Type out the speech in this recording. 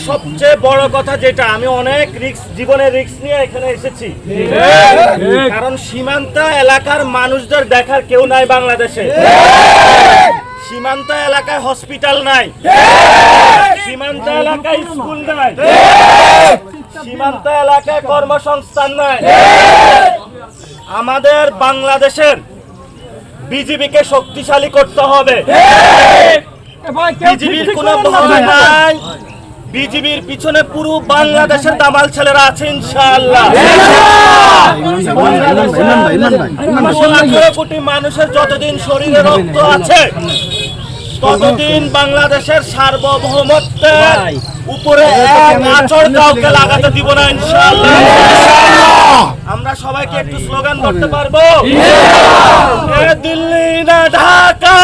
সবচেয়ে বড় কথা যেটা, আমি অনেক জীবনের রিস্ক নিয়ে এখানে এসেছি, কারণ সীমান্ত এলাকার মানুষদের দেখার কেউ নাই বাংলাদেশে। সীমান্ত এলাকায় হসপিটাল নাই, সীমান্ত এলাকায় স্কুল নাই, সীমান্ত এলাকায় কর্মসংস্থান নাই। আমাদের বাংলাদেশের বিজিবিকে শক্তিশালী করতে হবে। বিজিবির কোনো ভয় নাই, বিজিবির পিছনে পুরো বাংলাদেশের দামাল ছেলেরা আছে ইনশাআল্লাহ। 18 কোটি মানুষের যতদিন শরীরে রক্ত আছে ততদিন বাংলাদেশের সার্বভৌমত্বের উপরে এক আঁচড় কাউকে লাগাতে দিব না ইনশাআল্লাহ। আমরা সবাইকে একটু স্লোগান করতে পারবো, দিল্লি না ঢাকা।